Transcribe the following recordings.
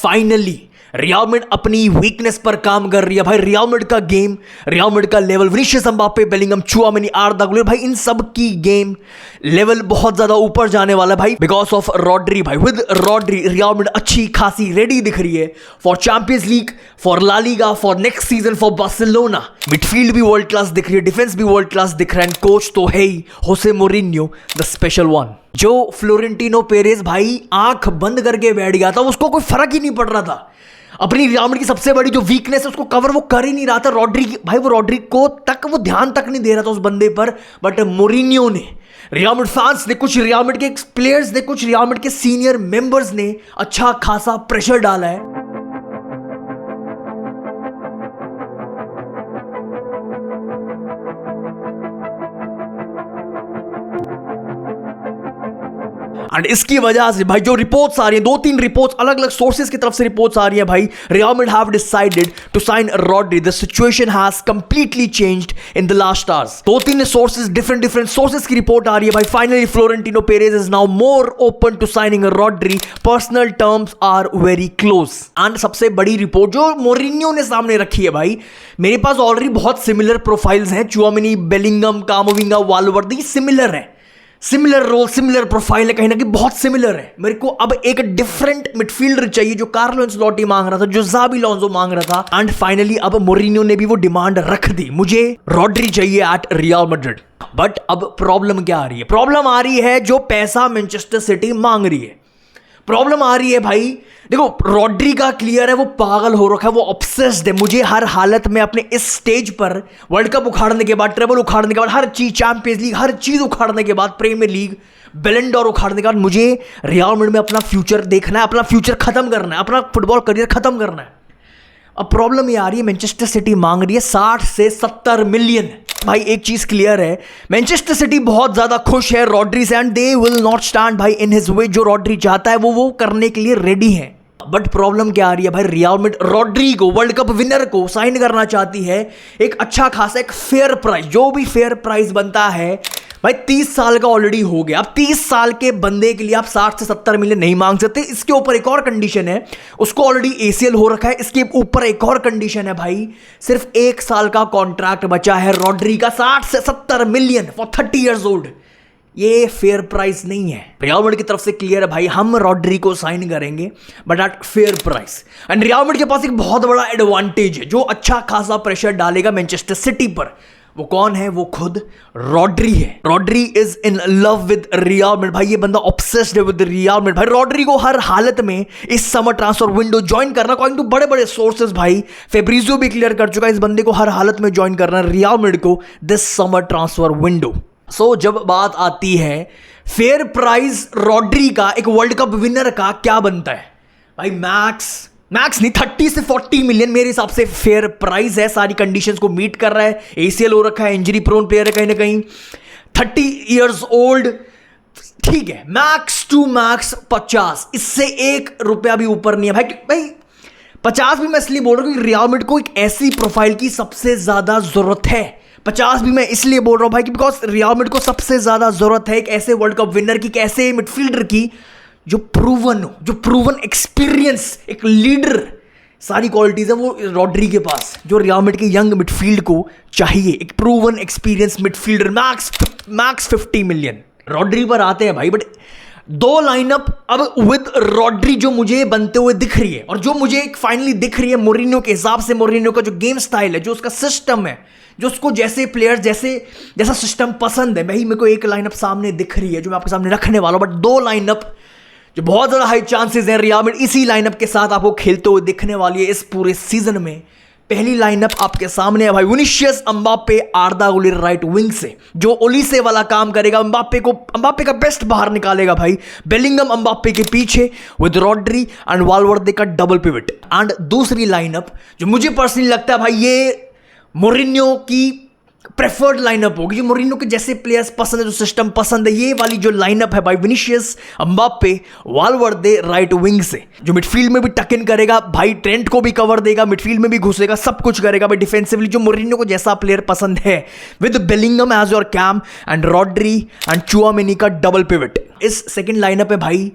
Finally real Madrid अपनी weakness पर काम कर रही है भाई। रियल मैड्रिड का गेम, रियल मैड्रिड का level, Vinicius Mbappe, Bellingham, Tchouameni, आर्दा Guler, भाई इन सब की गेम लेवल बहुत ज्यादा ऊपर जाने वाला है भाई, बिकॉज ऑफ रॉड्री भाई। विद रॉड्री रियल मैड्रिड अच्छी खासी रेडी दिख रही है for Champions League, for La Liga, for next season, for Barcelona. Midfield भी वर्ल्ड क्लास दिख रही है, डिफेंस भी वर्ल्ड क्लास दिख रहा है, कोच तो है ही होसे मोरिन्यो द स्पेशल वन। जो फ्लोरेंटिनो पेरेज भाई आंख बंद करके बैठ गया था, उसको कोई फर्क ही नहीं पड़ रहा था। अपनी रियल मैड्रिड की सबसे बड़ी जो वीकनेस है उसको कवर वो कर ही नहीं रहा था। रॉड्री भाई, वो रॉड्री को तक वो ध्यान तक नहीं दे रहा था उस बंदे पर। बट मोरिन्यो ने, रियल मैड्रिड फैंस ने, कुछ रियल मैड्रिड के प्लेयर्स ने, कुछ रियल मैड्रिड के सीनियर मेंबर्स ने अच्छा खासा प्रेशर डाला है। एंड इसकी वजह से भाई जो रिपोर्ट्स आ रही है, 2-3 रिपोर्ट्स अलग अलग सोर्सेज की तरफ से रिपोर्ट्स आ रही है भाई, Real Madrid have decided to sign Rodri. The situation has completely changed in the last hours. 2-3 sources, different sources की रिपोर्ट आ रही है भाई। Finally Florentino Perez is now more open to signing Rodri, personal terms are very close. And सबसे बड़ी report जो मोरिन्यो ने सामने रखी है भाई, मेरे पास ऑलरेडी बहुत सिमिलर प्रोफाइल्स हैं, चुआमेनी, बेलिंगम, कामाविंगा, वाल्वर्दे, सिमिलर है, सिमिलर रोल, सिमिलर प्रोफाइल है, कहीं ना कहीं बहुत सिमिलर है। मेरे को अब एक डिफरेंट मिडफील्डर चाहिए, जो कार्लो एंसेलोटी मांग रहा था, जो ज़ाबी अलोंसो मांग रहा था। एंड फाइनली अब मोरिन्यो ने भी वो डिमांड रख दी, मुझे रॉड्री चाहिए एट रियल मैड्रिड। बट अब प्रॉब्लम क्या आ रही है? प्रॉब्लम आ रही है जो पैसा मैनचेस्टर सिटी मांग रही है। प्रॉब्लम आ रही है भाई, देखो रॉड्री का क्लियर है, वो पागल हो रखा है, वो ऑब्सेस्ड है। मुझे हर हालत में अपने इस स्टेज पर वर्ल्ड कप उखाड़ने के बाद, ट्रेबल उखाड़ने के बाद, हर चीज, चैंपियंस लीग, हर चीज उखाड़ने के बाद, प्रीमियर लीग, बैलन डोर उखाड़ने के बाद, मुझे रियल मैड्रिड में अपना फ्यूचर देखना है, अपना फ्यूचर खत्म करना है, अपना फुटबॉल करियर खत्म करना है। अब प्रॉब्लम ये आ रही है, मैनचेस्टर सिटी मांग रही है 60 से 70 मिलियन। भाई एक चीज क्लियर है, मैनचेस्टर सिटी बहुत ज्यादा खुश है रॉड्री से, and they will not stand भाई इन हिज वे। जो रॉड्री चाहता है वो करने के लिए रेडी है। बट प्रॉब्लम क्या आ रही है भाई, रियल मैड्रिड रॉड्री को, वर्ल्ड कप विनर को साइन करना चाहती है एक अच्छा खासा, एक फेयर प्राइस, जो भी फेयर प्राइस बनता है भाई। 30 साल का ऑलरेडी हो गया, अब 30 साल के बंदे के लिए आप 60 से 70 मिलियन नहीं मांग सकते। इसके ऊपर एक और कंडीशन है, उसको ऑलरेडी ACL हो रखा है। इसके ऊपर एक और कंडीशन है भाई, सिर्फ 1 साल का कॉन्ट्रैक्ट बचा है रॉड्री का, 60 से 70 मिलियन फॉर 30 ईयर्स ओल्ड। ये फेयर प्राइस नहीं है। रियल मैड्रिड की तरफ से क्लियर है भाई, हम रॉड्री को साइन करेंगे but at fair price. And real Madrid के पास एक बहुत बड़ा एडवांटेज है, जो अच्छा खासा प्रेशर डालेगा मैनचेस्टर सिटी पर। वो कौन है? वो खुद रॉड्री है। Rodri is in love with real Madrid भाई, ये बंदा ऑब्सेस्ड है विद रियल मैड्रिड भाई। रॉड्री को हर हालत में इस समर ट्रांसफर विंडो ज्वाइन करना, अकॉर्डिंग टू बड़े बड़े सोर्सेज भाई, फेब्रिजियो भी क्लियर कर चुका है, इस बंदे को हर हालत में ज्वाइन करना रियल मैड्रिड को दिस समर ट्रांसफर विंडो। सो जब बात आती है फेयर प्राइस रॉड्री का, एक वर्ल्ड कप विनर का क्या बनता है भाई? मैक्स नहीं, 30 से 40 मिलियन मेरे हिसाब से फेयर प्राइस है। सारी कंडीशंस को मीट कर रहा है, ACL हो रखा है, इंजरी प्रोन प्लेयर है कहीं ना कहीं, 30 ईयर्स ओल्ड, ठीक है। मैक्स टू मैक्स 50, इससे 1 रुपया भी ऊपर नहीं है भाई। 50 भी मैं इसलिए बोल रहा हूँ कि रियल मैड्रिड को एक ऐसी प्रोफाइल की सबसे ज्यादा जरूरत है। 50 भी मैं इसलिए बोल रहा हूं भाई कि बिकॉज रियल मैड्रिड को सबसे ज्यादा जरूरत है एक ऐसे वर्ल्ड कप विनर की, एक ऐसे मिडफील्डर की जो प्रूवन हो, जो प्रूवन एक्सपीरियंस, एक लीडर, सारी क्वालिटीज है वो रॉड्री के पास, जो रियल मैड्रिड के यंग मिडफील्ड को चाहिए। एक proven experience midfielder, max 50 million. Rodri पर आते हैं भाई, बट 2 लाइनअप अब विद रॉड्री जो मुझे बनते हुए दिख रही है, और जो मुझे एक फाइनली दिख रही है मोरिन्यो के हिसाब से, मोरिन्यो का जो गेम स्टाइल है, जो उसका सिस्टम है, जो उसको जैसे प्लेयर्स जैसा सिस्टम पसंद है, वही मेरे को एक लाइनअप सामने दिख रही है जो मैं आपके सामने रखने वाला हूं। बट 2 लाइनअप जो बहुत ज़्यादा हाई चांसेस हैं रियल मैड्रिड इसी लाइनअप के साथ आपको खेलते हुए दिखने वाली है इस पूरे सीजन में। पहली लाइनअप आपके सामने है भाई, Vinicius, Mbappe, आर्दा Guler right wing से, जो ओलिसे वाला काम करेगा, एम्बाप्पे का बेस्ट बाहर निकालेगा भाई। बेलिंगम एम्बाप्पे के पीछे विद रॉड्री एंड वाल्वर्दे का डबल पिवट। एंड दूसरी लाइनअप जो मुझे पर्सनली लगता है भाई, ये मोरिन्यो की प्रेफर्ड लाइनअप होगी, जो मोरिन्यो के जैसे प्लेयर्स पसंद है, जो सिस्टम पसंद है, ये वाली जो लाइनअप है भाई, विनीशियस, एम्बाप्पे, वाल्वर्दे राइट विंग से, जो मिडफील्ड में भी टक इन करेगा भाई, ट्रेंट को भी कवर देगा, मिडफील्ड में भी घुसेगा, सब कुछ करेगा भाई डिफेंसिवली, जो मोरिन्यो को जैसा प्लेयर पसंद है, with Bellingham as your cam and Rodri and Tchouameni का डबल पिवट। इस सेकेंड लाइनअप है भाई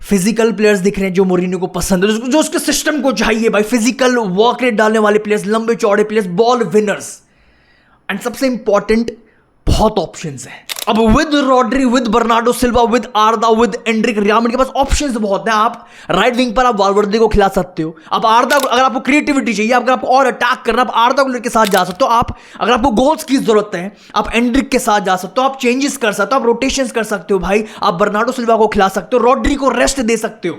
फिजिकल प्लेयर्स दिख रहे हैं जो मोरिन्यो को पसंद है, जो उसके सिस्टम को चाहिए भाई, फिजिकल वर्क रेट डालने वाले प्लेयर्स, लंबे चौड़े प्लेयर्स, बॉल विनर्स, एंड सबसे इंपॉर्टेंट बहुत ऑप्शंस हैं। अब with Rodri, with Bernardo Silva, with आर्दा, with Anrich, real Madrid के पास ऑप्शंस बहुत हैं। आप राइट विंग पर आप वाल्वर्दे को खिला सकते हो, आप आर्दा, अगर आपको क्रिएटिविटी चाहिए, अगर आपको और अटैक करना, आप आर्दा को के साथ जा सकते हो। आप अगर आपको गोल्स की जरूरत है, आप एंड्रिक के साथ जा सकते हो, आप चेंजेस कर सकते हो, आप रोटेशंस कर सकते हो भाई, आप बर्नार्डो सिल्वा को खिला सकते हो, रॉड्री को रेस्ट दे सकते हो।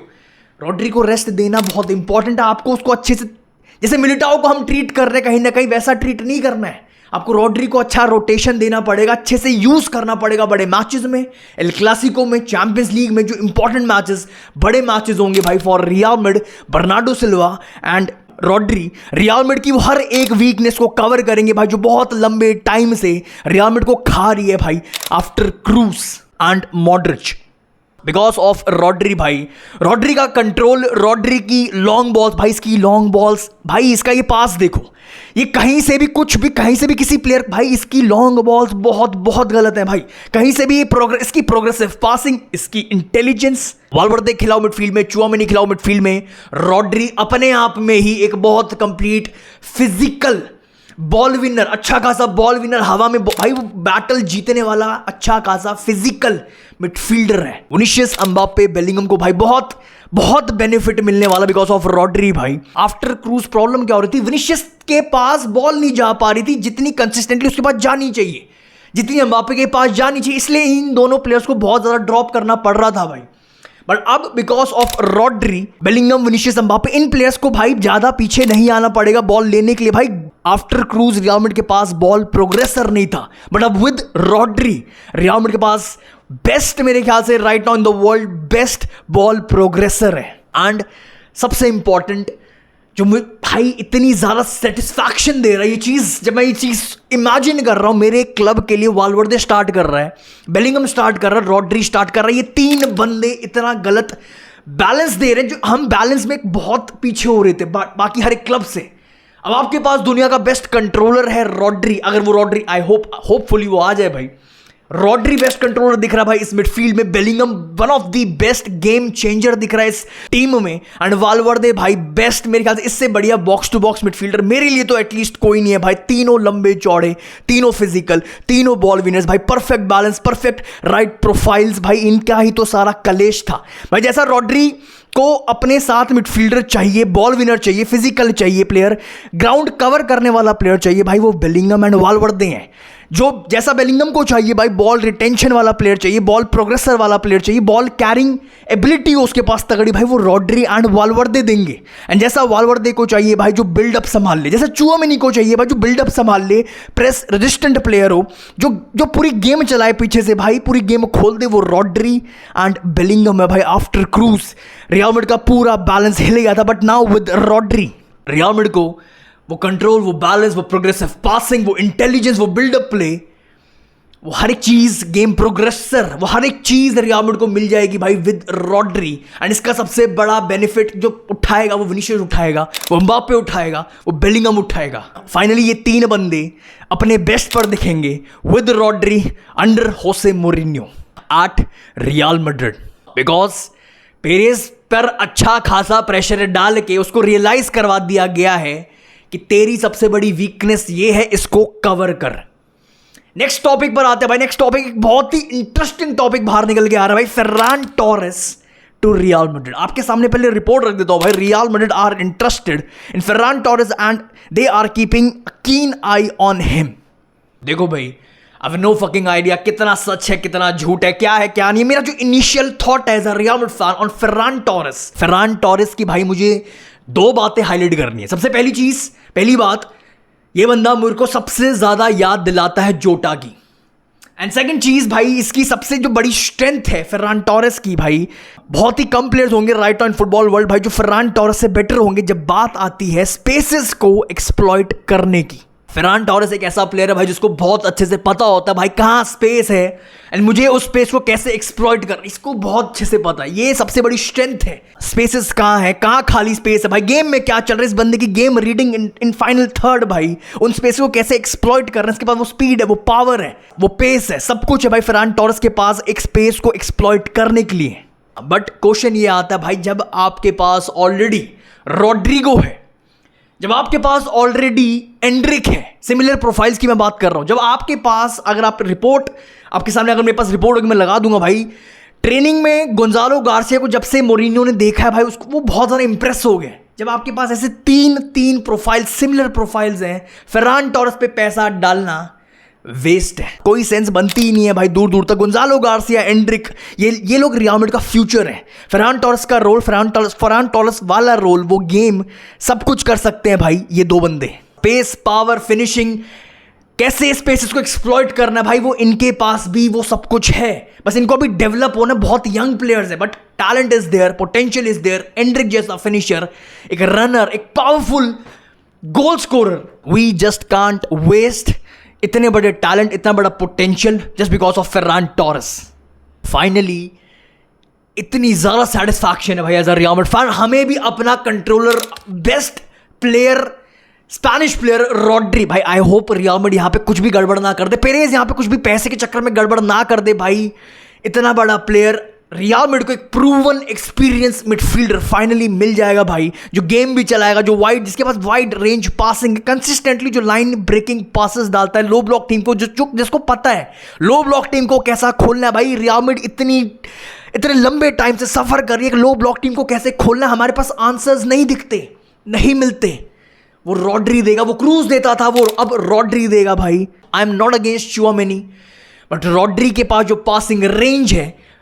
रॉड्री को रेस्ट देना बहुत इंपॉर्टेंट है, आपको उसको अच्छे से, जैसे मिलिटाओ को हम ट्रीट कर रहे हैं कहीं ना कहीं, वैसा ट्रीट नहीं करना है। आपको रॉड्री को अच्छा रोटेशन देना पड़ेगा, अच्छे से यूज करना पड़ेगा बड़े मैचेस में, एल क्लासिको में, चैंपियंस लीग में, जो इंपॉर्टेंट मैचेस, बड़े मैचेस होंगे भाई for real Madrid. Bernardo Silva and Rodri Real Madrid की वो हर एक वीकनेस को कवर करेंगे भाई, जो बहुत लंबे टाइम से रियल मैड्रिड को खा रही है भाई, आफ्टर क्रूस and Modric, because of Rodri भाई। रॉड्री का कंट्रोल, रॉड्री की लॉन्ग बॉल्स भाई, इसकी लॉन्ग बॉल्स भाई, इसका ये पास देखो, ये कहीं से भी कुछ भी, कहीं से भी किसी प्लेयर भाई, इसकी लॉन्ग बॉल्स बहुत बहुत गलत है भाई, कहीं से भी इसकी प्रोग्रेसिव पासिंग, इसकी इंटेलिजेंस। वाल्वर्दे खिलाओ मिडफील्ड में, चुआमेनी खिलाओ मिडफील्ड में, रॉड्री अपने आप में ही एक बहुत कंप्लीट फिजिकल बॉल विनर, अच्छा खासा बॉल विनर, हवा में भाई वो बैटल जीतने वाला अच्छा खासा फिजिकल मिडफील्डर है। विनीशियस, एम्बाप्पे, बेलिंगम को भाई बहुत बहुत बेनिफिट मिलने वाला बिकॉज ऑफ रॉड्री भाई। आफ्टर क्रूज प्रॉब्लम क्या हो रही थी, विनीशियस के पास बॉल नहीं जा पा रही थी जितनी कंसिस्टेंटली उसके पास जानी चाहिए, जितनी एम्बाप्पे के पास जानी चाहिए, इसलिए इन दोनों प्लेयर्स को बहुत ज्यादा ड्रॉप करना पड़ रहा था भाई। बट अब because of Rodri, Bellingham, Vinicius, Mbappe, in players को भाई ज्यादा पीछे नहीं आना पड़ेगा बॉल लेने के लिए भाई। आफ्टर क्रूज रियल मैड्रिड के पास बॉल प्रोग्रेसर नहीं था, बट अब विद रॉड्री रियल मैड्रिड के पास बेस्ट, मेरे ख्याल से right now in the world best ball progressor है। एंड सबसे इंपॉर्टेंट जो भाई इतनी ज्यादा सेटिस्फैक्शन दे रहा है ये चीज, जब मैं ये चीज इमेजिन कर रहा हूं, मेरे क्लब के लिए वाल्वर्दे स्टार्ट कर रहा है, बेलिंगम स्टार्ट कर रहा है, रॉड्री स्टार्ट कर रहा है, ये तीन बंदे इतना गलत बैलेंस दे रहे हैं, जो हम बैलेंस में बहुत पीछे हो रहे थे बाकी हर एक क्लब से। अब आपके पास दुनिया का बेस्ट कंट्रोलर है रॉड्री, अगर वो रॉड्री, आई होपफुली वो आ जाए भाई, रॉड्री बेस्ट कंट्रोलर दिख रहा है भाई इस मिडफील्ड में, Bellingham one of the best game changer दिख रहा है इस टीम में, एंड वाल्वर्दे भाई बेस्ट, मेरे ख्याल से इससे बढ़िया बॉक्स टू बॉक्स मिडफील्डर मेरे लिए तो एटलीस्ट कोई नहीं है भाई। तीनों लंबे चौड़े, तीनों फिजिकल, तीनों बॉल विनर्स भाई, perfect balance, perfect right profiles भाई, इनका ही तो सारा कलेश था भाई। जैसा रॉड्री को अपने साथ मिडफील्डर चाहिए, बॉल विनर चाहिए, फिजिकल चाहिए प्लेयर, ग्राउंड कवर करने वाला प्लेयर चाहिए भाई, वो बेलिंगम एंड वाल्वर्दे हैं। जो जैसा बेलिंगम को चाहिए भाई, बॉल रिटेंशन वाला प्लेयर चाहिए, बॉल प्रोग्रेसर वाला प्लेयर चाहिए, बॉल कैरिंग एबिलिटी हो उसके पास तगड़ी भाई, वो रॉड्री एंड वाल्वर्दे देंगे। एंड जैसा वाल्वर्दे को चाहिए भाई जो बिल्डअप संभाल ले, जैसा चुआमेनी को चाहिए भाई जो बिल्डअप संभाल ले, प्रेस रेजिस्टेंट प्लेयर हो, जो पूरी गेम चलाए पीछे से भाई, पूरी गेम खोल दे, वो रॉड्री एंड बेलिंगम है भाई। आफ्टर क्रूज रियल मैड्रिड का पूरा बैलेंस हिल गया था, but now with Rodri Real Madrid को वो कंट्रोल, वो बैलेंस, वो प्रोग्रेसिव पासिंग, वो इंटेलिजेंस, वो बिल्डअप प्ले, वो हर एक चीज, गेम प्रोग्रेसर, वो हर एक चीज रियल मैड्रिड को मिल जाएगी भाई विद रॉड्री। एंड इसका सबसे बड़ा बेनिफिट जो उठाएगा वो विनीशियस उठाएगा, वो एम्बाप्पे उठाएगा, वो बेलिंगम उठाएगा। फाइनली ये तीन बंदे अपने बेस्ट पर दिखेंगे with Rodri under Jose Mourinho at Real Madrid, because Perez पर अच्छा खासा प्रेशर डाल के उसको रियलाइज करवा दिया गया है कि तेरी सबसे बड़ी वीकनेस ये है, इसको कवर कर। नेक्स्ट टॉपिक पर आते हैं भाई। नेक्स्ट टॉपिक एक बहुत ही इंटरेस्टिंग टॉपिक बाहर निकल के आ रहा है भाई, Ferran Torres to Real Madrid. आपके सामने पहले रिपोर्ट रख देता हूं भाई, Real Madrid are interested in Ferran Torres and they are keeping keen eye on him. देखो भाई, अब नो फकिंग आइडिया कितना सच है कितना झूठ है, क्या है क्या नहीं। मेरा जो इनिशियल थॉट है as a Real Madrid fan on Ferran Torres की भाई, मुझे दो बातें हाईलाइट करनी है। सबसे पहली बात, ये बंदा मेरे को सबसे ज्यादा याद दिलाता है जोटा की। एंड सेकंड चीज भाई, इसकी सबसे जो बड़ी स्ट्रेंथ है फर्रान टोरेस की भाई, बहुत ही कम प्लेयर्स होंगे right now in football world भाई जो फर्रान टोरेस से बेटर होंगे जब बात आती है स्पेसेस को एक्सप्लॉइट करने की। फर्रान टोरेस एक ऐसा प्लेयर है भाई जिसको बहुत अच्छे से पता होता है भाई कहाँ स्पेस है, एंड मुझे उस स्पेस को कैसे एक्सप्लॉइट करना, इसको बहुत अच्छे से पता है। ये सबसे बड़ी स्ट्रेंथ है, स्पेसेस कहाँ है, कहाँ खाली स्पेस है भाई, गेम में क्या चल रहा है, इस बंदे की game reading in final third भाई, उन स्पेस को कैसे एक्सप्लॉइट करना है। इसके पास वो स्पीड है, वो पावर है, वो पेस है, सब कुछ है भाई फर्रान टोरेस के पास एक स्पेस को एक्सप्लॉइट करने के लिए। बट क्वेश्चन ये आता है भाई, जब आपके पास ऑलरेडी रॉड्रिगो है, जब आपके पास ऑलरेडी एंड्रिक है, सिमिलर प्रोफाइल्स की मैं बात कर रहा हूं, जब आपके पास, अगर आप रिपोर्ट आपके सामने, अगर मेरे पास रिपोर्ट मैं लगा दूंगा भाई, ट्रेनिंग में गोंजालो गार्सिया को जब से मोरिनियो ने देखा है भाई, उसको वो बहुत ज़्यादा इंप्रेस हो गए। जब आपके पास ऐसे तीन प्रोफाइल, सिमिलर प्रोफाइल्स हैं, फरहान टोरेस पे पैसा डालना वेस्ट है, कोई सेंस बनती ही नहीं है भाई दूर दूर तक। गोंजालो गार्सिया, एंड्रिक, ये लोग रियल मैड्रिड का फ्यूचर है। फरहान टोरेस का रोल, फरहान टोरेस वाला रोल, वो गेम सब कुछ कर सकते हैं भाई ये दो बंदे। पेस, पावर, फिनिशिंग, कैसे स्पेसेस को एक्सप्लॉइट करना है भाई, वो इनके पास भी वो सब कुछ है, बस इनको अभी डेवलप होना। बहुत यंग प्लेयर्स है but talent is there, potential is there. Endrick जैसा फिनिशर, एक रनर, एक powerful goal scorer, we just can't waste इतने बड़े टैलेंट, इतना बड़ा potential just because of Ferran Torres. Finally इतनी ज्यादा सेटिस्फैक्शन है भाई as a Real Madrid fan, हमें भी अपना controller, best player, Spanish player Rodri भाई। आई होप रियल मैड्रिड यहाँ पे कुछ भी गड़बड़ ना कर दे, पेरेज यहाँ पे कुछ भी पैसे के चक्कर में गड़बड़ ना कर दे भाई। इतना बड़ा प्लेयर रियल मैड्रिड को, एक प्रूवन एक्सपीरियंस मिडफील्डर फाइनली मिल जाएगा भाई, जो गेम भी चलाएगा, जो वाइड, जिसके पास वाइड रेंज पासिंग, कंसिस्टेंटली जो लाइन ब्रेकिंग पासेस डालता है लो ब्लॉक टीम को, जिसको पता है लो ब्लॉक टीम को कैसा खोलना है भाई। रियल मैड्रिड इतने लंबे टाइम से सफर कर रही है कि लो ब्लॉक टीम को कैसे खोलना है, हमारे पास आंसर्स नहीं दिखते, नहीं मिलते। वो रॉड्री देगा, वो क्रूज देता था, वो अब रॉड्री देगा भाई। I am not against Tchouameni, but Rodri के पास जो पासिंग रेंज है,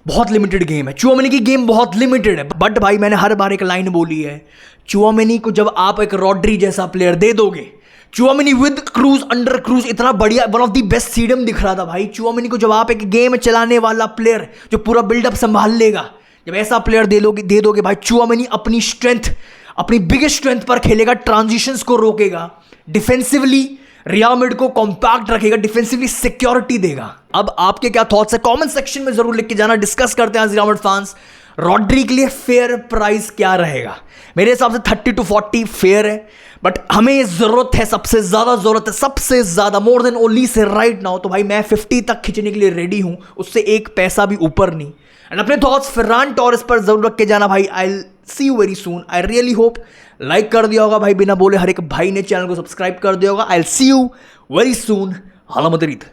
बहुत लिमिटेड गेम है। चुआमेनी की गेम बहुत लिमिटेड है, बट भाई मैंने हर बार एक लाइन बोली है, चुआमेनी को जब आप एक रॉड्री जैसा प्लेयर दे दोगे, Tchouameni with cruise, under cruise, इतना बढ़िया, वन ऑफ द बेस्ट सीडम दिख रहा था भाई। चुआमेनी को जब आप एक गेम चलाने वाला प्लेयर जो पूरा बिल्डअप संभाल लेगा, जब ऐसा प्लेयर दे दोगे भाई, चुआमेनी अपनी स्ट्रेंथ, अपनी बिगेस्ट स्ट्रेंथ पर खेलेगा, ट्रांजिशंस को रोकेगा, डिफेंसिवली रियल मैड्रिड को कॉम्पैक्ट रखेगा, डिफेंसिवली सिक्योरिटी देगा। अब आपके क्या थॉट्स है कमेंट सेक्शन में जरूर लिख के जाना, डिस्कस करते हैं आज रियल मैड्रिड फैंस। रॉड्री के लिए फेयर प्राइस क्या रहेगा? मेरे हिसाब से 30 to 40 फेयर है, बट हमें जरूरत है, सबसे ज्यादा जरूरत है, सबसे ज्यादा, more than only say right now. तो भाई मैं 50 तक खींचने के लिए रेडी हूं, उससे एक पैसा भी ऊपर नहीं। एंड अपने थॉट्स फरहान टोरेस पर जरूर रख के जाना भाई। I see you very soon. I really hope like कर दिया होगा भाई, बिना बोले हर एक भाई ने चैनल को सब्सक्राइब कर दिया होगा। आई सी यू वेरी सून। हाला मदरीद।